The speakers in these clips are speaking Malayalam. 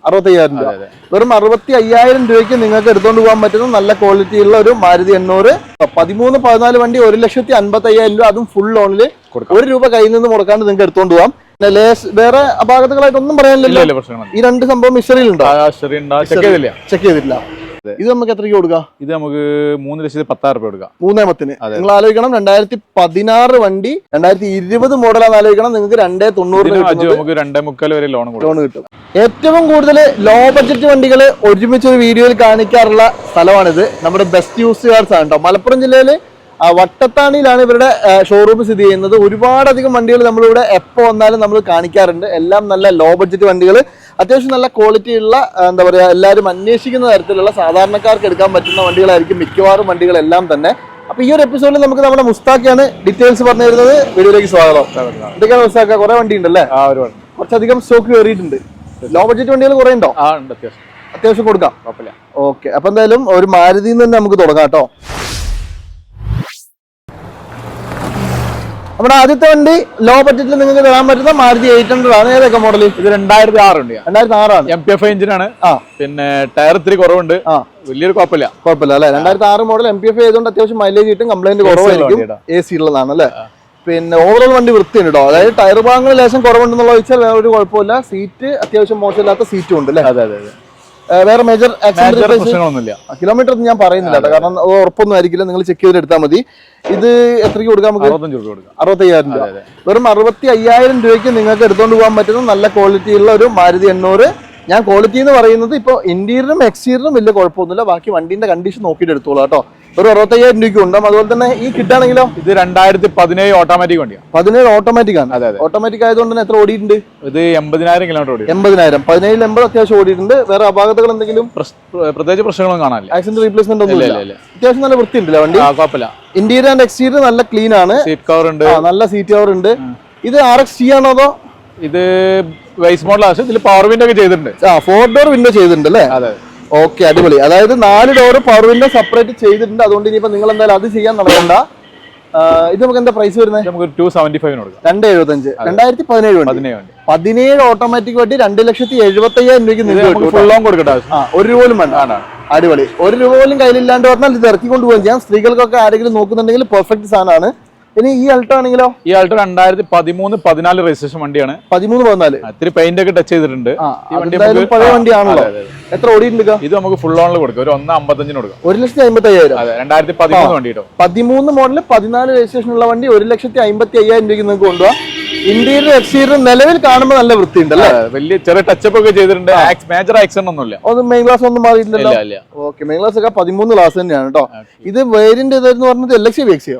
65,000 രൂപ. വെറും 65,000 രൂപയ്ക്ക് നിങ്ങൾക്ക് എടുത്തുകൊണ്ട് പോകാൻ പറ്റുന്ന നല്ല ക്വാളിറ്റിയുള്ള ഒരു മാരുതി 800 13-14 വണ്ടി 1,55,000 രൂപ, അതും ഫുൾ ലോണില് ₹1 കയ്യിൽ നിന്ന് മുടക്കാണ്ട് നിങ്ങൾക്ക് എടുത്തുകൊണ്ട് പോകാം. വേറെ അപാകതകളായിട്ടൊന്നും പറയാനില്ലല്ലോ. ഈ രണ്ട് സംഭവം മിസ്റ്ററിയിലുണ്ടോ? ചെക്ക് ചെയ്തിട്ടില്ല. ഇത് നമുക്ക് എത്രയ്ക്ക് കൊടുക്കാം? ഇത് നമുക്ക് 3,10,000 രൂപ കൊടുക്കാം. 3,10,000. നിങ്ങൾ ആലോചിക്കണം, 2016 വണ്ടി 2020 മോഡലാന്ന് ആലോചിക്കണം. നിങ്ങൾക്ക് 2,90,000 വരെ ലോൺ കിട്ടും. ഏറ്റവും കൂടുതൽ ലോ ബഡ്ജറ്റ് വണ്ടികൾ ഒരുമിച്ച് ഒരു വീഡിയോയിൽ കാണിക്കാറുള്ള സ്ഥലമാണിത്. നമ്മുടെ ബെസ്റ്റ് യൂസ് കാർസ് ആണ് കേട്ടോ. മലപ്പുറം ജില്ലയിൽ വട്ടത്താണിയിലാണ് ഇവരുടെ ഷോറൂം സ്ഥിതി ചെയ്യുന്നത്. ഒരുപാടധികം വണ്ടികൾ നമ്മളിവിടെ എപ്പോൾ വന്നാലും നമ്മൾ കാണിക്കാറുണ്ട്. എല്ലാം നല്ല ലോ ബഡ്ജറ്റ് വണ്ടികൾ, അത്യാവശ്യം നല്ല ക്വാളിറ്റി ഉള്ള, എന്താ പറയുക, എല്ലാവരും അന്വേഷിക്കുന്ന തരത്തിലുള്ള സാധാരണക്കാർക്ക് എടുക്കാൻ പറ്റുന്ന വണ്ടികളായിരിക്കും മിക്കവാറും വണ്ടികളെല്ലാം തന്നെ. അപ്പൊ ഈ ഒരു എപ്പിസോഡിൽ നമുക്ക് നമ്മുടെ മുസ്താഖാണ് ഡീറ്റെയിൽസ് പറഞ്ഞു തരുന്നത്. വീഡിയോയിലേക്ക് സ്വാഗതം. എന്തൊക്കെയാണ് മുസ്താഖ? കുറെ വണ്ടി ഉണ്ടല്ലേ? കുറച്ചധികം സ്റ്റോക്ക് കയറിയിട്ടുണ്ട്. ലോ ബഡ്ജറ്റ് വണ്ടികൾ കുറെ ഉണ്ടോ? അത്യാവശ്യം കൊടുക്കാം. ഓക്കെ, അപ്പൊ എന്തായാലും ഒരു മാരുതിയിൽ നിന്ന് തന്നെ നമുക്ക് തുടങ്ങാം കേട്ടോ. നമ്മുടെ ആദ്യത്തെ വണ്ടി ലോ ബഡ്ജറ്റിൽ നിങ്ങൾക്ക് തരാൻ പറ്റുന്ന മാരുതി 800 ആണ്. ഏതൊക്കെ മോഡൽ? ഇത് 2006 ഉണ്ട്. 2006 ആണ്. MPF എഞ്ചിനാണ്. പിന്നെ ടയർ ഇത്തിരി കുറവുണ്ട്. വലിയൊരു കുഴപ്പമില്ല അല്ലെ? 2006 മോഡൽ MPF ആയതുകൊണ്ട് അത്യാവശ്യം മൈലേജ് കിട്ടും. കംപ്ലൈന്റ് കുറവായിരിക്കും. AC ഉള്ളതാണ് അല്ലെ? പിന്നെ ഓവറോൾ വണ്ടി വൃത്തിയുണ്ട് കേട്ടോ. അതായത് ടയർ ഭാഗങ്ങൾ ലേശം കുറവുണ്ടെന്നുള്ള വെച്ചാൽ വേറെ ഒരു കുഴപ്പമില്ല. സീറ്റ് അത്യാവശ്യം മോശമില്ലാത്ത സീറ്റും ഉണ്ട് അല്ലെ? വേറെ മേജർ പ്രശ്നങ്ങളൊന്നുമില്ല. കിലോമീറ്റർ ഒന്നും ഞാൻ പറയുന്നില്ല കേട്ടോ, കാരണം ഉറപ്പൊന്നും ആയിരിക്കില്ല. നിങ്ങൾ ചെക്ക് ചെയ്ത് എടുത്താൽ മതി. ഇത് എത്രയ്ക്ക് കൊടുക്കാം? 65,000 രൂപ. വെറും 65,000 രൂപയ്ക്ക് നിങ്ങൾക്ക് എടുത്തുകൊണ്ട് പോകാൻ പറ്റുന്ന നല്ല ക്വാളിറ്റിയുള്ള ഒരു മാരുതി 800. ഞാൻ ക്വാളിറ്റി എന്ന് പറയുന്നത് ഇപ്പോൾ ഇന്റീരിയറും എക്സ്റ്റീരിയറും വലിയ കുഴപ്പമൊന്നുമില്ല. ബാക്കി വണ്ടിന്റെ കണ്ടീഷൻ നോക്കിയിട്ട് എടുത്തോളൂ കേട്ടോ. ഒരു 65,000 രൂപയ്ക്ക് ഉണ്ടാവും. അതുപോലെ തന്നെ ഈ കിട്ടാണെങ്കിലോ? ഇത് 2017 ഓട്ടോമാറ്റിക് വണ്ടിയാണ്. 17 ഓട്ടോമാറ്റിക് ആണ്. ഓട്ടോമാറ്റിക് ആയതുകൊണ്ട് തന്നെ എത്ര ഓടിയിട്ടുണ്ട്? ഇത് 80,000 കിലോമീറ്റർ ഓടി. 80,000. 17-80 അത്യാവശ്യം ഓടിയിട്ടുണ്ട്. വേറെ അപാകതകൾ എന്തെങ്കിലും? പ്രത്യേകിച്ച് പ്രശ്നങ്ങളൊന്നും കാണാനില്ല. ആക്സിഡന്റ് റീപ്ലേസ്മെന്റ് ഒന്നും ഇല്ല. അത്യാവശ്യം നല്ല വൃത്തിയുണ്ടല്ലേ വണ്ടി? കുഴപ്പമില്ല. ഇന്റീരിയർ ആൻഡ് എക്സ്റ്റീരിയർ നല്ല ക്ലീൻ ആണ്. സീറ്റ് കവർ ഉണ്ട്. നല്ല സീറ്റ് കവർ ഉണ്ട്. ഇത് RX-T ആണോ അതോ? ഇത് വൈസ് മോഡൽ ആണ്. ഇതിൽ പവർ വിൻഡോ ഒക്കെ ചെയ്തിട്ടുണ്ട്. 4 ഡോർ വിൻഡോ ചെയ്തിട്ടുണ്ട് അല്ലേ? അതെ. ഓക്കെ, അടിപൊളി. അതായത് 4 ഡോർ പവർ വിൻഡോ സെപ്പറേറ്റ് ചെയ്തിട്ടുണ്ട്. അതുകൊണ്ട് ഇനിയിപ്പോ നിങ്ങൾ എന്തായാലും അത് ചെയ്യാൻ നടക്കണ്ട. ഇത് നമുക്ക് എന്താ പ്രൈസ് വരുന്നത്? നമുക്ക് 275 കൊടുക്കാം. 275. 2017 വണ്ടി. 17 ഓട്ടോമാറ്റിക് വണ്ടി 2,70,75,000 രൂപയ്ക്ക് ഫുൾ ലോൺ കൊടുക്കട്ടെ. ₹1 പോലും വേണ്ട. അടിപൊളി. ₹1 പോലും കയ്യിലില്ലാണ്ട് പറഞ്ഞാൽ ഇത് ഇറക്കി കൊണ്ടുപോകാൻ ചെയ്യാം. സ്ത്രീകൾക്കൊക്കെ ആരെങ്കിലും നോക്കുന്നുണ്ടെങ്കിൽ പെർഫെക്റ്റ് സാധനമാണ്. ഇനി ഈ അൾട്ടോ ആണെങ്കിലോ? ഈ അൾട്ടോ 2013-14 രജിസ്ട്രേഷൻ വണ്ടിയാണ്. 13-14. ഇത്തിരി പെയിന്റ് ഒക്കെ ടച്ച് ചെയ്തിട്ടുണ്ട്. പഴയ വണ്ടിയാണല്ലോ. എത്ര ഓടിയിട്ടുണ്ട്? ഇത് നമുക്ക് ഫുൾ ഓണിൽ കൊടുക്കും. ഒരു 1,55,000 കൊടുക്കാം. 1,55,000. 2013 വണ്ടി കേട്ടോ. 13 മോഡല് 14 രജിസ്ട്രേഷൻ ഉള്ള വണ്ടി 1,55,000 രൂപയ്ക്ക് നിങ്ങൾക്ക് കൊണ്ടുപോകാം. ഇന്റീരിയർ എക്സ്റ്റീരിയർ നിലവിൽ കാണുമ്പോൾ നല്ല വൃത്തിയുണ്ട് അല്ലേ? വലിയ ചെറിയ ടച്ചപ്പ് ഒക്കെ ചെയ്തിട്ടുണ്ട്. മേജർ ആക്സിഡന്റ് ഒന്നുമില്ല. മെയിൻ ഗ്ലാസ് ഒന്നും മാറിയിട്ടില്ലല്ലോ? ഓക്കെ, മെയിൻ ഗ്ലാസ് ഒക്കെ 13 ഗ്ലാസ് തന്നെയാണ് കേട്ടോ. ഇത് വേരിയന്റ് ഏതായിരുന്നു പറഞ്ഞത്? LXI VXI?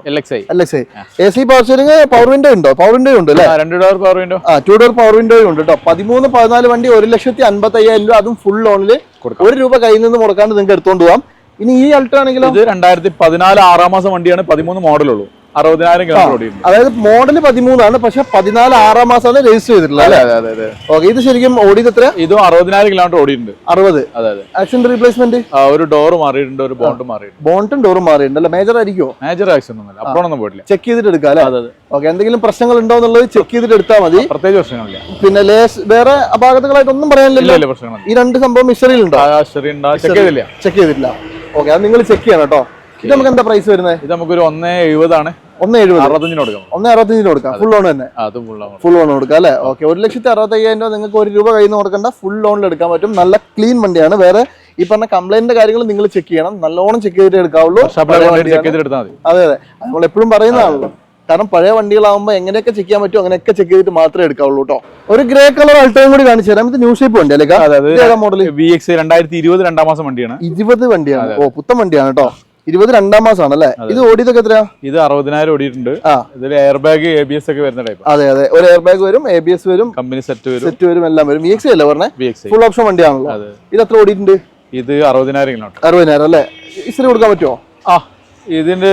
LXI. AC power steering, power window ഉണ്ടോ? പവർ വിൻഡോ ഉണ്ട് അല്ലേ? 2 door power window. 2 door power window ഉണ്ട് കേട്ടോ. 13-14 വണ്ടി 1,55,000 രൂപ, അതും ഫുൾ ലോണില് ₹1 കയ്യിൽ നിന്ന് മുടക്കാണ്ട് നിങ്ങൾക്ക് എടുത്തോണ്ട് പോകാം. ഇനി ഈ അൾട്ടോ ആണെങ്കിലും ഇത് 2014 6 മാസം വണ്ടിയാണ്. 13 മോഡലുള്ളൂ. 60,000 കിലോമീറ്റർ ഓടിയിട്ടുണ്ട്. അതായത് മോഡല് 13 ആണ്, പക്ഷെ 14 6 മാസമാണ് രജിസ്റ്റർ ചെയ്തിട്ടുള്ളത് അല്ലേ? ഓക്കെ, ഇത് ശരിക്കും ഓടിയത് എത്ര? ഇതും 60,000 കിലോമീറ്റർ ഓടിയിട്ടുണ്ട്. 60. Accident replacement? ഒരു ഡോർ മാറിയിട്ടുണ്ട്, ഒരു ബോണ്ട് മാറിയിട്ടുണ്ട്. ബോണ്ടും ഡോറും മാറിയിട്ടുണ്ട് അല്ലേ? മേജർ ആയിരിക്കോ? മേജർ ആക്സിഡന്റ് ഒന്നും അപ്പോഴൊന്നും പോയിട്ടില്ല. ചെക്ക് ചെയ്തിട്ട് എടുക്കാം അല്ലേ? ഓക്കെ, എന്തെങ്കിലും പ്രശ്നങ്ങൾ ഉണ്ടോ എന്നുള്ളത് ചെക്ക് ചെയ്തിട്ട് എടുത്താൽ മതി. പ്രത്യേകിച്ച് പ്രശ്നങ്ങളില്ല. പിന്നെ വേറെ അപാകതകളായിട്ടൊന്നും പറയാനില്ലല്ലോ. ഈ രണ്ട് സംഭവം മിസ്റ്ററിയിലുണ്ടോ? ചെക്ക് ചെയ്തിട്ടില്ല. ഓക്കെ, അത് നിങ്ങൾ ചെക്ക് ചെയ്യണം കേട്ടോ. ഇത് നമുക്ക് എന്താ പ്രൈസ് വരുന്നത്? ഇത് നമുക്കൊരു 1,70 ആണ്. 1,70. കൊടുക്കാം. 1,65 കൊടുക്കാം. ഫുൾ ലോൺ തന്നെ? ഫുൾ ലോൺ കൊടുക്കാം അല്ലേ? ഓക്കെ, 1,65,000 രൂപ നിങ്ങൾക്ക് ₹1 കയ്യിൽ നിന്ന് കൊടുക്കണ്ട. ഫുൾ ലോണിൽ എടുക്കാൻ പറ്റും. നല്ല ക്ലീൻ വണ്ടിയാണ്. വേറെ ഈ പറഞ്ഞ കംപ്ലൈന്റിന്റെ കാര്യങ്ങൾ നിങ്ങൾ ചെക്ക് ചെയ്യണം. നല്ലോണം ചെക്ക് ചെയ്തിട്ട് എടുക്കാവുള്ളൂ. അതെ, നമ്മൾ എപ്പോഴും പറയുന്നതാണല്ലോ. കാരണം പഴയ വണ്ടികളാകുമ്പോൾ എങ്ങനെയൊക്കെ ചെക്ക് ചെയ്യാൻ പറ്റും അങ്ങനെയൊക്കെ ചെക്ക് ചെയ്തിട്ട് മാത്രമേ എടുക്കാവുള്ളൂ കേട്ടോ. ഒരു ഗ്രേ കളർ അൾട്ടോയും കൂടി കാണിച്ചു തരാം. ഇത് ന്യൂ ഷേപ്പ് വണ്ടി അല്ലേ? മോഡൽ VXI 2020 2 മാസം വണ്ടിയാണ്. 20 വണ്ടിയാണ്. ഓ, പുത്തൻ വണ്ടിയാണ് കേട്ടോ. 20 2 മാസമാണ് അല്ലേ? ഇത് ഓടിയതൊക്കെ എത്രയാ? ഇത് 60,000 ഓടിയിട്ടുണ്ട്. ഇതിൽ എയർ ബാഗ് ABS ഒക്കെ വരുന്ന ടൈപ്പ്. അതെ, ഒരു എയർ ബാഗ് വരും, ABS വരും, കമ്പനി സെറ്റ് വരും, എല്ലാം വരും. VXI അല്ലേ പറഞ്ഞേ? ഫുൾ ഓപ്ഷൻ വണ്ടിയാണല്ലോ. ഇത് എത്ര ഓടിയിട്ടുണ്ട്? ഇത് 60,000 കിലോമീറ്റർ. 60,000 അല്ലേ? ഇസ്തിരി കൊടുക്കാൻ പറ്റുമോ? ഇതിന്റെ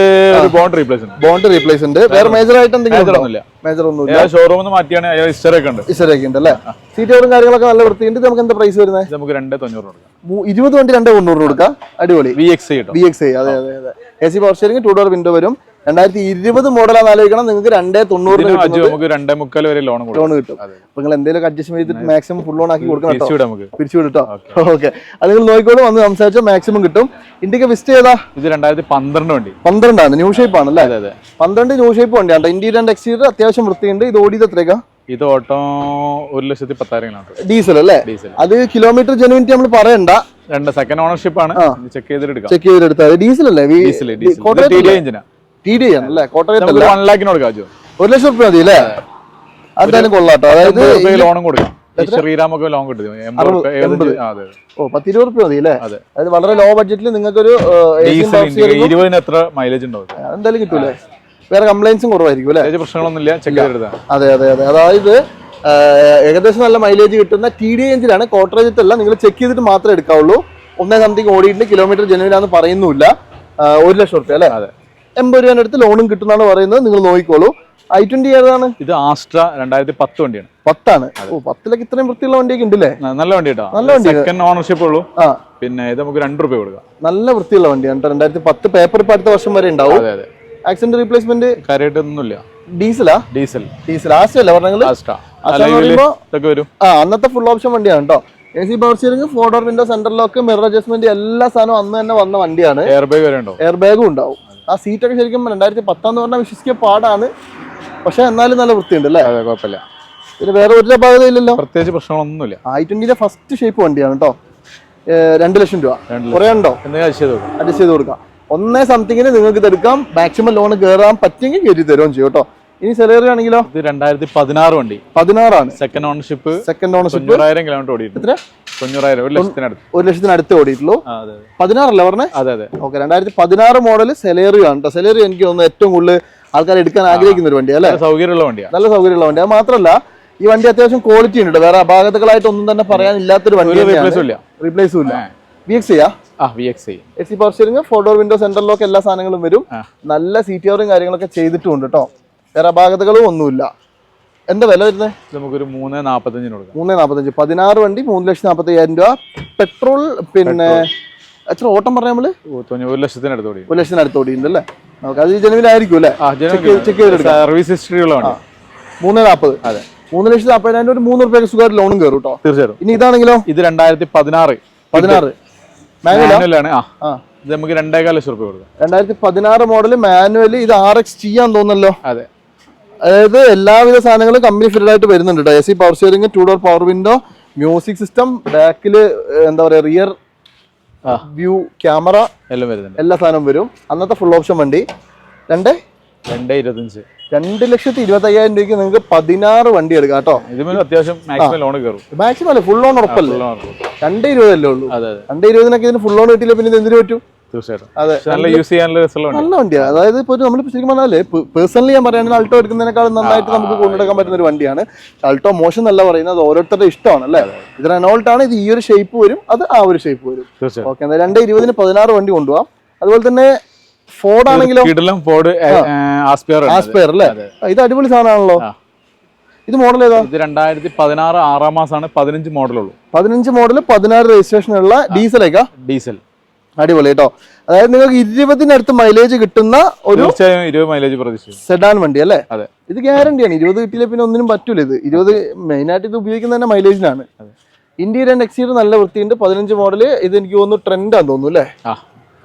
ബോണ്ട് റീപ്ലേസ് ഉണ്ട്. വേറെ മേജർ ആയിട്ട് എന്തെങ്കിലും? മേജർ ഒന്നുമില്ല. ഷോറൂമിൽ മാറ്റിയാണ് ഹിസ്റ്ററൊക്കെ ഉണ്ട്. ഹിസ്റ്ററൊക്കെ ഉണ്ട് അല്ലേ? സീറ്റ് കവറും കാര്യങ്ങളൊക്കെ നല്ല വൃത്തിയുണ്ട്. നമുക്ക് എന്താ പ്രൈസ് വരുന്നത്? നമുക്ക് 2,900 കൊടുക്കാം. 20 വണ്ടി 2,900 കൊടുക്കാം. അടിപൊളി. VXi. അതെ. AC power steering 2 door window വരും. 2020 മോഡലാണെന്ന് ആലോചിക്കണം. നിങ്ങൾക്ക് 2,900 നമുക്ക് 2.25 വരെ ലോൺ കിട്ടും. അപ്പൊ നിങ്ങൾ എന്തെങ്കിലും അഡ്ജസ്റ്റ്മെന്റ് ചെയ്തിട്ട് മാക്സിമം ഫുൾ ലോൺ ആക്കി കൊടുക്കണം. പിരിച്ചു വിട്ടോ. ഓക്കെ, അത് നിങ്ങൾ നോക്കിക്കോളൂ. വന്ന് സംസാരിച്ചാൽ മാക്സിമം കിട്ടും. ഇന്ത്യക്ക് വിസിറ്റ് ചെയ്താ ഇത് 2012 വണ്ടി. 12 ആണ്. ന്യൂ ഷേപ്പ് ആണല്ലേ? 12 ന്യൂ ഷേപ്പ് വണ്ടിയാണ്. ഇന്റീരിയർ ആൻഡ് എക്സ്റ്റീരിയർ അത്യാവശ്യം വൃത്തിയുണ്ട്. ഇത് ഓടിയത് എത്രയാ? ഇത് ഓട്ടോ 1,10,000 ഡീസൽ അല്ലേ? അത് കിലോമീറ്റർ ജെനുവിനിറ്റി നമ്മൾ പറയണ്ട. സെക്കൻഡ് ഓണർഷിപ്പ് ആണ്. ചെക്ക് ചെയ്തെടുത്താൽ ഡീസൽ അല്ലേ? TDI ആണല്ലേ? കോട്ടയത്ത് 1 lakhന് കൊടുക്കാം. 1 ലക്ഷം രൂപ മതി അല്ലേ? എന്തായാലും കൊള്ളാട്ടോ. അതായത് ലോണും കൊടുക്കാം. ശ്രീരാമൊക്കെ ലോൺ കിട്ടും. 10-20 രൂപ മതി അല്ലേ? അതായത് വളരെ ലോ ബഡ്ജറ്റിൽ നിങ്ങൾക്ക് ഒരു 20 എത്ര മൈലേജ് ഉണ്ടാവും? എന്തായാലും കിട്ടൂലേ? വേറെ കംപ്ലൈൻസും കുറവായിരിക്കും അല്ലേ? പ്രശ്നങ്ങളൊന്നുമില്ല. ചെക്ക് ചെയ്തെടുത്താൽ. അതെ. അതായത് ഏകദേശം നല്ല മൈലേജ് കിട്ടുന്ന TDI എഞ്ചിനാണ്. കോട്ടറേജ് അല്ല. നിങ്ങൾ ചെക്ക് ചെയ്തിട്ട് മാത്രമേ എടുക്കാവുള്ളൂ. 1 സംതിങ് ഓടിയിട്ട് കിലോമീറ്റർ ജെനുവിനാന്ന് പറയുന്നില്ല. 1 ലക്ഷം റുപ്യ അല്ലേ? 80 രൂപ അടുത്ത് ലോണും കിട്ടുന്നാണ് പറയുന്നത്. നിങ്ങൾ നോക്കിക്കോളൂ. i20 ഏതാണ്? ഇത് ആസ്ട്ര 2010 വണ്ടിയാണ്. 10 ആണ്. 10 ഇത്രയും വൃത്തിയുള്ള വണ്ടിയൊക്കെ ഉണ്ടല്ലേ? നല്ല വണ്ടി കേട്ടോ. നല്ല വണ്ടി. സെക്കൻഡ് ഓണർഷിപ്പ് ഉള്ളൂ. പിന്നെ ഇത് നമുക്ക് 2 രൂപ കൊടുക്കാം. നല്ല വൃത്തിയുള്ള വണ്ടിയാണ്. 2010 പേപ്പർ ഇപ്പൊ അടുത്ത വർഷം വരെ ഉണ്ടാവും. ആക്സിഡന്റ് റീപ്ലേസ്മെന്റ് കാര്യമായിട്ടൊന്നുമില്ല. ഡീസലാ? ഡീസൽ ആസ്ട്ര അല്ലേ പറഞ്ഞത്? അന്നത്തെ ഫുൾ ഓപ്ഷൻ വണ്ടിയാണ് കേട്ടോ. AC power steering, 4 door window, centre lock, mirror adjustment എല്ലാ സാധനവും അന്ന് തന്നെ വന്ന വണ്ടിയാണ്. എയർ ബാഗും ഉണ്ടാവും. ആ സീറ്റൊക്കെ ശരിക്കും 2010 എന്ന് പറഞ്ഞാൽ വിശ്വസിക്കാൻ പാടാണ്. പക്ഷെ എന്നാലും നല്ല വൃത്തിയുണ്ട് അല്ലേ? കുഴപ്പമില്ല. പിന്നെ വേറെ ഒരു അപാകതയില്ലല്ലോ? പ്രത്യേകിച്ച് പ്രശ്നങ്ങളൊന്നുമില്ല. i20 ഫസ്റ്റ് ഷേപ്പ് വണ്ടിയാണ് കേട്ടോ. 2 ലക്ഷം രൂപ കുറേ ഉണ്ടോ? അഡ്ജസ്റ്റ് ചെയ്ത് കൊടുക്കാം. 1 സംതിങ്ങിന് നിങ്ങൾക്ക് ഇത് എടുക്കാം. മാക്സിമം ലോൺ കയറാൻ പറ്റുമെങ്കിൽ കയറ്റി തരുകയും ചെയ്യും കേട്ടോ. ഇനി സെലറി ആണെങ്കിലോ? ഇത് 2016 വണ്ടി. 16 ആണ്. Second ownership. 90,000 കിലോമീറ്റർ ഓടിയിട്ടുണ്ട്. എത്ര? 90,000. 1 ലക്ഷത്തിനടുത്ത് ഓടിയിട്ടുള്ളൂ. 16 അല്ലേ പറഞ്ഞേ? അതെ. ഓക്കെ, 2016 മോഡൽ സെലേറിയോ ആണ് കേട്ടോ. സെലേറിയോ എനിക്ക് തോന്നുന്നു ഏറ്റവും കൂടുതൽ ആൾക്കാർ എടുക്കാൻ ആഗ്രഹിക്കുന്ന ഒരു വണ്ടിയാണ് അല്ലേ? സൗകര്യമുള്ള വണ്ടിയാണ്. നല്ല സൗകര്യമുള്ള വണ്ടി. അത് മാത്രമല്ല ഈ വണ്ടി അത്യാവശ്യം ക്വാളിറ്റി ഉണ്ട്. വേറെ അപാകതകളായിട്ട് ഒന്നും തന്നെ പറയാനില്ലാത്തൊരു വണ്ടി. റീപ്ലേസും ഇല്ല. VXi. AC power steering, 4 door window, centre lock എല്ലാ സാധനങ്ങളും വരും. നല്ല സീറ്റ് കവറും കാര്യങ്ങളൊക്കെ ചെയ്തിട്ടുണ്ട് കേട്ടോ. വേറെ അപാകതകളും ഒന്നുമില്ല. എന്താ വില വരുന്നത്? നമുക്കൊരു 3,45 കൊടുക്കാം. 3,45. 16 വണ്ടി 3,45,000 രൂപ. പെട്രോൾ പിന്നെ എത്ര ഓട്ടം പറയാം നമ്മള്? 1 ലക്ഷത്തിനടുത്ത് ഓടി. 1 ലക്ഷത്തിനടുത്ത് ഓടിയിട്ടുണ്ട് അല്ലേ? നമുക്ക് അത് ജനുവിനായിരിക്കും അല്ലേ? ചെക്ക് ചെയ്തെടുക്കാം. സർവീസ് ഹിസ്റ്ററി ഉള്ള വണ്ടി. 3,40. അതെ, 3,40,000 ഒരു 3 രൂപയ്ക്ക് സുഖമായിട്ട് ലോണും കയറും കേട്ടോ. തീർച്ചയായിട്ടും. ഇനി ഇതാണെങ്കിലോ? ഇത് 2016 മാനുവലാണ്. ഇത് നമുക്ക് 2.25 ലക്ഷം രൂപ കൊടുക്കാം. 2016 മോഡൽ മാനുവല്. ഇത് RX ചെയ്യാൻ തോന്നല്ലോ. അതെ, അതായത് എല്ലാവിധ സാധനങ്ങളും കമ്പനി ഫിറ്റഡ് ആയിട്ട് വരുന്നുണ്ട് കേട്ടോ. AC power steering, 2 door power window, music system, ബാക്കില് എന്താ പറയാ റിയർ വ്യൂ ക്യാമറ എല്ലാം വരുന്നുണ്ട്. എല്ലാ സാധനവും വരും. അന്നത്തെ ഫുൾ ഓപ്ഷൻ വണ്ടി. 2,25. 2,25,000 രൂപയ്ക്ക് നിങ്ങൾക്ക് 16 വണ്ടി എടുക്കാം കേട്ടോ. അത്യാവശ്യം മാക്സിമം ലോൺ കയറും. മാക്സിമം അല്ലേ? ഫുൾ ലോൺ ഉറപ്പല്ലേ? 2,20 അല്ലേ ഉള്ളൂ. 2,20 ഇതിന് ഫുൾ ലോൺ കിട്ടില്ല പിന്നെ ഇത് എന്തിനു പറ്റും? തീർച്ചയായിട്ടും. അതെ, നല്ല വണ്ടിയാണ്. അതായത് ഇപ്പോൾ നമ്മൾ ശരിക്കും പറഞ്ഞാല് പേഴ്സണലി ഞാൻ പറയുകയാണെങ്കിൽ അൾട്ടോ എടുക്കുന്നതിനേക്കാളും നന്നായിട്ട് നമുക്ക് കൊണ്ടുനടക്കാൻ പറ്റുന്ന ഒരു വണ്ടിയാണ്. അൾട്ടോ മോശം എന്നല്ല പറയുന്നത്, അത് ഓരോരുത്തരുടെ ഇഷ്ടമാണ് അല്ലേ? ഇത് റെനോൾട്ട് ആണ്. ഇത് ഈ ഒരു ഷേപ്പ് വരും, അത് ആ ഒരു ഷേപ്പ് വരും. ഓക്കെ, 2,20 16 വണ്ടി കൊണ്ടുപോകാം. അതുപോലെ തന്നെ ഫോർഡ് ആണെങ്കിലോ? ഫോർഡ് ആസ്പയർ അല്ലേ? ഇത് അടിപൊളി സാധനമാണല്ലോ. ഇത് മോഡൽ ഏതാ? ഇത് 2016 6 മാസമാണ്. 15 മോഡലുള്ളൂ. 15 മോഡൽ 16 രജിസ്ട്രേഷനുള്ള ഡീസലേക്കാ? ഡീസൽ. അടിപൊളി കേട്ടോ. അതായത് നിങ്ങൾക്ക് 20-നടുത്ത് മൈലേജ് കിട്ടുന്ന ഒരു 20 മൈലേജ് പ്രതീക്ഷിച്ചു സെഡാൻ വണ്ടി അല്ലേ? ഇത് ഗ്യാരണ്ടിയാണ്. 20 കിട്ടിയില്ല പിന്നെ ഒന്നിനും പറ്റൂല. ഇത് 20 മെയിനായിട്ട് ഇത് ഉപയോഗിക്കുന്നത് തന്നെ മൈലേജിനാണ്. ഇന്റീരിയർ ആൻഡ് എക്സ്റ്റീരിയർ നല്ല വൃത്തിയുണ്ട്. 15 മോഡല്. ഇത് എനിക്ക് തോന്നുന്നു ട്രെൻഡാന്ന് തോന്നുന്നു അല്ലേ?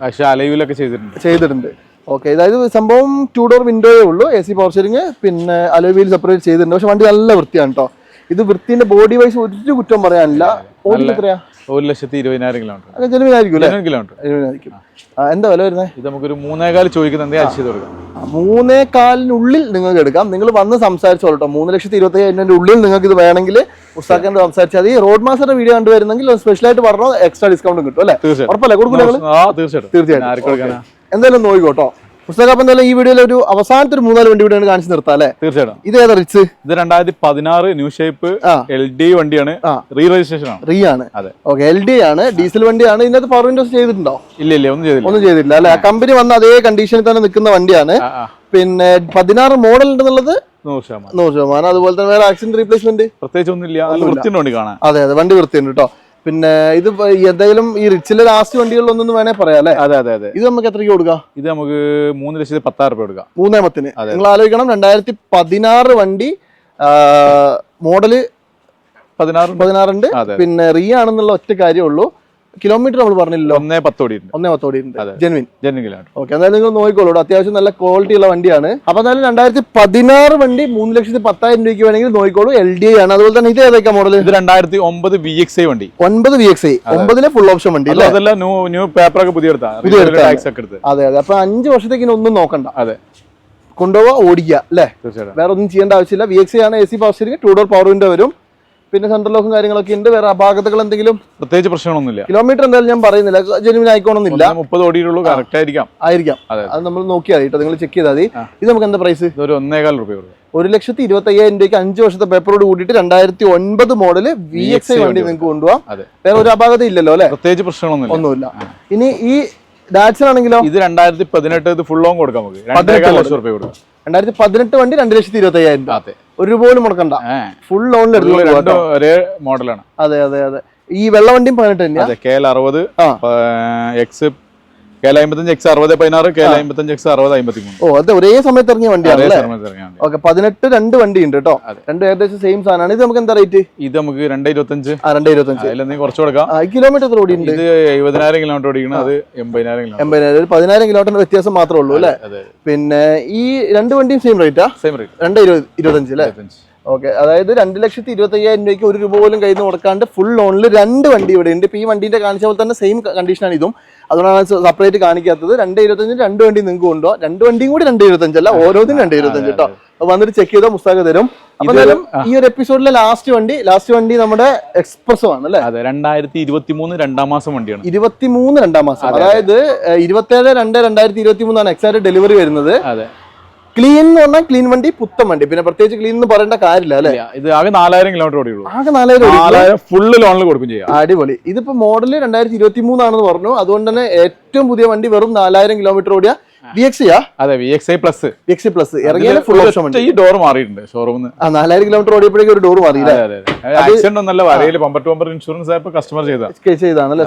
പക്ഷേ അലൈവിലൊക്കെ ചെയ്തിട്ടുണ്ട്. ഓക്കെ, അതായത് സംഭവം 2 ഡോർ വിൻഡോയേ ഉള്ളൂ. AC പവർ സ്റ്റിയറിംഗ്, പിന്നെ അലോയ് വീൽ സെപ്പറേറ്റ് ചെയ്തിട്ടുണ്ട്. പക്ഷെ വണ്ടി നല്ല വൃത്തിയാണ് കേട്ടോ. ഇത് വൃത്തിന്റെ ബോഡി വൈസ് ഒരു കുറ്റം പറയാനില്ല. എത്രയാ? 1,20,000 കിലോമീറ്റർ. ജനുവിനായിരിക്കും. എന്താ വില വരുന്നത്? ഇത് നമുക്കൊരു 3.25 ചോദിക്കുന്നത് 3.25-നുള്ളിൽ നിങ്ങൾക്ക് എടുക്കാം. നിങ്ങൾ വന്ന് സംസാരിച്ചോളൂ. 3,25,000 ഉള്ളിൽ നിങ്ങൾക്ക് ഇത് വേണമെങ്കിൽ പുസ്തകം സംസാരിച്ചാൽ മതി. റോഡ് മാസ്റ്ററുടെ വീഡിയോ കണ്ടുവരുന്നെങ്കിൽ സ്പെഷ്യലായിട്ട് പറഞ്ഞോ, എക്സ്ട്രാ ഡിസ്കൗണ്ടും കിട്ടും അല്ലേ? ഉറപ്പല്ലേ? കൊടുക്കില്ല? തീർച്ചയായിട്ടും. എന്തായാലും നോക്കിക്കോട്ടോ പുസ്തകം. അപ്പം എന്തായാലും ഈ വീഡിയോയിൽ ഒരു അവസാനത്തെ ഒരു 3-4 വണ്ടി വീഡിയോ കാണിച്ചു നിർത്താം അല്ലേ? തീർച്ചയായിട്ടും. ഇത് ഏതാ? റിച്ച്. ഇത് 2016 ന്യൂ ഷേപ്പ് LD വണ്ടിയാണ്. റീ രജിസ്ട്രേഷൻ ആണ്. റീ ആണ്. ഓക്കെ, LD ആണ്. ഡീസൽ വണ്ടിയാണ്. ഇതിനകത്ത് പവർ വിൻഡോസ് ചെയ്തിട്ടുണ്ടോ? ഇല്ല, ഒന്നും ചെയ്തിട്ടില്ല അല്ലെ? കമ്പനി വന്ന അതേ കണ്ടീഷനിൽ തന്നെ നിൽക്കുന്ന വണ്ടിയാണ്. പിന്നെ 16 മോഡൽ ഉണ്ടെന്നുള്ളത് 100%. അതുപോലെ തന്നെ വേറെ ആക്സിഡന്റ് റീപ്ലേസ്മെന്റ് പ്രത്യേകിച്ച് ഒന്നുമില്ല, നല്ല വൃത്തിയുണ്ട് വണ്ടി കാണാൻ. അതെ വണ്ടി വൃത്തിയുണ്ട് കേട്ടോ. പിന്നെ ഇത് എന്തായാലും ഈ റിച്ചിലെ ലാസ്റ്റ് വണ്ടികളിലൊന്നും വേണേ പറയാം അല്ലേ? അതെ. ഇത് നമുക്ക് എത്രയ്ക്ക് കൊടുക്കാം? ഇത് നമുക്ക് 3,10,000 കൊടുക്കാം. 3 നിങ്ങൾ ആലോചിക്കണം, 2016 വണ്ടി, മോഡല് 16 ഉണ്ട്. പിന്നെ റിയ ആണെന്നുള്ള ഒറ്റ കാര്യമുള്ളൂ. കിലോമീറ്റർ നമ്മൾ പറഞ്ഞില്ലല്ലോ, 1,10 ഓടിയിട്ടുണ്ട്. 1,10 ഓടിയിട്ടുണ്ട്. Genuine kilometre. ഓക്കെ, എന്തായാലും നിങ്ങൾ നോക്കിക്കോളൂ, അത്യാവശ്യം നല്ല ക്വാളിറ്റി ഉള്ള വണ്ടിയാണ്. അപ്പൊ എന്തായാലും 2016 വണ്ടി 3,10,000 രൂപയ്ക്ക് വേണമെങ്കിൽ നോക്കിക്കോളൂ. LDI ആണ്. അതുപോലെ തന്നെ ഇത് ഏതൊക്കെ മോഡൽ? ഇത് 2009 VXI വണ്ടി. 9 VXI, 9 ഫുൾ ഓപ്ഷൻ വണ്ടി. അതെല്ലാം ന്യൂ പേപ്പറൊക്കെ പുതിയ എടുത്താ. അതെ. അപ്പൊ 5 വർഷത്തേക്ക് ഒന്നും നോക്കണ്ട. അതെ, കൊണ്ടുപോവാ, ഓടിക്കുക അല്ലേ? തീർച്ചയായിട്ടും. വേറെ ഒന്നും ചെയ്യേണ്ട ആവശ്യമില്ല. VXI ആണ്, AC power steering, 2 door power window വരും. പിന്നെ സെൻട്രൽ ലോക്കും കാര്യങ്ങളൊക്കെ ഉണ്ട്. വേറെ അപാകതകൾ എന്തെങ്കിലും? പ്രത്യേകിച്ച് പ്രശ്നങ്ങളൊന്നുമില്ല. കിലോമീറ്റർ എന്തായാലും ഞാൻ പറയുന്നില്ല, ജെനുവിൻ ആയിക്കോണമെന്നില്ല. 30 ഓടിയുള്ളൂ, കറക്റ്റ് ആയിരിക്കാം. അത് നമ്മൾ നോക്കിയാൽ കേട്ടോ, നിങ്ങൾ ചെക്ക് ചെയ്താൽ മതി. ഇത് നമുക്ക് എന്താ പ്രൈസ്? ഒരു 1,15,000 രൂപ. 1,25,000 രൂപയ്ക്ക് 5 വർഷത്തെ പേപ്പറോട് കൂട്ടിയിട്ട് 2009 മോഡല് VXI വണ്ടി നിങ്ങൾക്ക് കൊണ്ടുപോകാം. വേറെ ഒരു അപാകത ഇല്ലല്ലോ അല്ലെ? പ്രത്യേകിച്ച് പ്രശ്നങ്ങളൊന്നുമില്ല. ഇനി ഈ ഡാറ്റ്സൺ ആണെങ്കിലോ? ഇത് 2018 ഇത് ഫുൾ ഓൺ കൊടുക്കാം നമുക്ക്. 2,15,000 രൂപ കൊടുക്കാം. 2018 വണ്ടി 2,25,000. ഒരു പോലും മുടക്കണ്ട, ഫുൾ ലോണിൽ ഒരേ മോഡലാണ്. അതെ. ഈ വെള്ള വണ്ടിയും 18 തന്നെയാ. KL 60 X, KL 55 X 60 16, KL 55 X 60 53. ഓ, അത് ഒരേ സമയത്ത് ഇറങ്ങിയ വണ്ടിയാണ്. ഓക്കെ, 18 2 വണ്ടി ഉണ്ട് കേട്ടോ. രണ്ടും ഏകദേശം സെയിം സാധനമാണ്. ഇത് നമുക്ക് എന്താ റേറ്റ്? ഇത് നമുക്ക് 2,25. 2,25 കുറച്ച് കൊടുക്കാം. കിലോമീറ്റർ എത്ര ഓടി ഉണ്ട്? ഇത് 70,000 കിലോമീറ്റർ ഓടിക്കണം. അത് 80,000 80,000. 10,000 കിലോമീറ്റർ വ്യത്യാസം മാത്രമേ ഉള്ളൂ അല്ലേ? പിന്നെ ഈ രണ്ട് വണ്ടിയും സെയിം റേറ്റാ? സെയിം റേറ്റ്, 2,25 അല്ലേ? ഓക്കെ, അതായത് 2,25,000 രൂപയ്ക്ക് 1 രൂപ പോലും കയ്യിൽ നിന്ന് കൊടുക്കാണ്ട് ഫുൾ ലോണിൽ 2 വണ്ടി ഇവിടെ ഉണ്ട്. ഇപ്പൊ ഈ വണ്ടിന്റെ കാണിച്ച പോലെ തന്നെ സെയിം കണ്ടീഷനാണ് ഇതും. അതുകൊണ്ടാണ് സെപ്പറേറ്റ് കാണിക്കാത്തത്. 2,25 2 വണ്ടി നിങ്ങൾക്ക് കൊണ്ടുപോകാം. 2 വണ്ടിയും കൂടി 2,25 അല്ല, ഓരോന്നിനും 2,25 കേട്ടോ. അപ്പൊ വന്നിട്ട് ചെക്ക് ചെയ്തോ, മുസ്താഖ് തരും. അപ്പൊ ഈ ഒരു എപ്പിസോഡിലെ ലാസ്റ്റ് വണ്ടി നമ്മുടെ എക്സ്പ്രസോ ആണ് അല്ലേ? അതെ, 2023 2 മാസം വണ്ടിയാണ്. 23 2 മാസം, അതായത് 27/2/2023 ആണ് എക്സാക്ട് ഡെലിവറി വരുന്നത്. അതെ, ക്ലീൻ എന്ന് പറഞ്ഞാൽ ക്ലീൻ വണ്ടി, പുത്തൻ വണ്ടി. പിന്നെ പ്രത്യേകിച്ച് ക്ലീൻ എന്ന് പറയേണ്ട കാര്യമില്ല അല്ലെ? ഇത് ആകെ 4,000 കിലോമീറ്റർ ഓടിയുള്ളൂ. ആകെ 4,000 ഫുള്ള് ലോണിൽ കൊടുക്കും ചെയ്യാം. അടിപൊളി. ഇതിപ്പോ മോഡല് 2023 ആണെന്ന് പറഞ്ഞു. അതുകൊണ്ട് തന്നെ ഏറ്റവും പുതിയ വണ്ടി വെറും 4,000 കിലോമീറ്റർ ഓടിയ VXI. അതെ, VXI പ്ലസ് ഇറങ്ങിയാൽ ഫുൾ ഓപ്ഷൻ വണ്ടി. ഈ ഡോർ മാറിയിട്ടുണ്ട് ഷോറൂമിൽ. 4,000 കിലോമീറ്റർ ഓടിയപ്പോഴേക്കും ഒരു ഡോർ മാറിയില്ലേ? ആക്സിഡന്റ് ഒന്നല്ല, വരയില് ബമ്പർ ടു ബമ്പർ ഇൻഷുറൻസ് ആയപ്പോൾ കസ്റ്റമർ ചെയ്താണ്,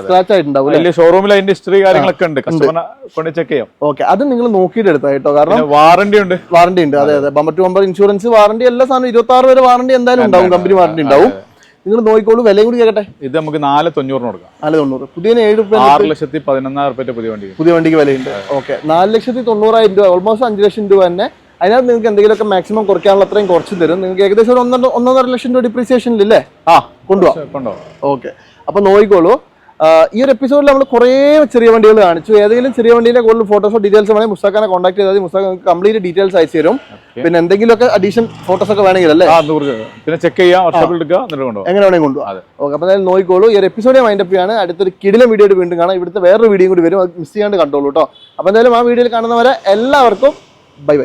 സ്ക്രാച്ച് ആയിട്ടുണ്ടാവും. വലിയ ഷോറൂമിൽ അതിന്റെ ഹിസ്റ്ററി കാര്യങ്ങളൊക്കെ ഉണ്ട്, കസ്റ്റമർ കൊണ്ട് ചെക്ക് ചെയ്യാം. ഓക്കെ, അത് നിങ്ങൾ നോക്കിയിട്ട് എടുത്താ കേട്ടോ, കാരണം വാറന്റി ഉണ്ട്. അതെ. Bumper to bumper insurance, warranty, എല്ലാ സാധനം 26 വരെ വാറന്റി എന്തായാലും ഉണ്ടാവും, കമ്പനി വാറന്റി ഉണ്ടാവും. നിങ്ങൾ നോക്കിക്കോളൂ. വിലയും കൂടി കേട്ടെ. ഇത് നമുക്ക് 4,90 കൊടുക്കാം. 4,90. പുതിയ 6,11,000 പുതിയ വണ്ടിക്ക് വിലയുണ്ട്. ഓക്കെ, 4,90,000 രൂപ, ഓൾമോസ്റ്റ് 5 ലക്ഷം രൂപ തന്നെ. അതിനകത്ത് നിങ്ങൾക്ക് എന്തെങ്കിലുമൊക്കെ മാക്സിമം കുറയ്ക്കാനുള്ള അത്രയും കുറച്ച് തരും. നിങ്ങൾക്ക് ഏകദേശം ഒരു 1.5 ലക്ഷം രൂപ ഡിപ്രീസിയേഷനിലില്ലേ? കൊണ്ടുപോകാം. ഓക്കെ, അപ്പൊ നോക്കിക്കോളൂ. ഈ ഒരു എപ്പിസോഡിൽ നമ്മൾ കുറേ ചെറിയ വണ്ടികൾ കാണിച്ചു. ഏതെങ്കിലും ചെറിയ വണ്ടിയുടെ കൂടുതൽ ഫോട്ടോസോ ഡീറ്റെയിൽസ് വേണമെങ്കിൽ മുസ്താഖാനെ കോൺടാക്ട് ചെയ്താൽ മുസ്താഖ് കംപ്ലീറ്റ് ഡീറ്റെയിൽസ് അയച്ചു തരും. പിന്നെ എന്തെങ്കിലുമൊക്കെ അഡീഷൻ ഫോട്ടോസ് ഒക്കെ വേണമെങ്കിൽ അല്ലേ? പിന്നെ ചെക്ക് ചെയ്യാം, എങ്ങനെ വേണമെങ്കിൽ കൊണ്ടുപോകാം. ഓക്കെ, അപ്പൊ എന്തായാലും നോക്കിക്കോളൂ. ഈ ഒരു എപ്പിസോഡ് വൈൻഡപ്പ് ചെയ്യാണ്. അടുത്തൊരു കിടിലൻ വീഡിയോ വീണ്ടും കാണാം. ഇവിടുത്തെ വേറൊരു വീഡിയോ കൂടി വരും, അത് മിസ് ചെയ്യാണ്ട് കണ്ടോളൂ കേട്ടോ. അപ്പൊ എന്തായാലും ആ വീഡിയോയിൽ കാണുന്നവരെ എല്ലാവർക്കും ബൈ.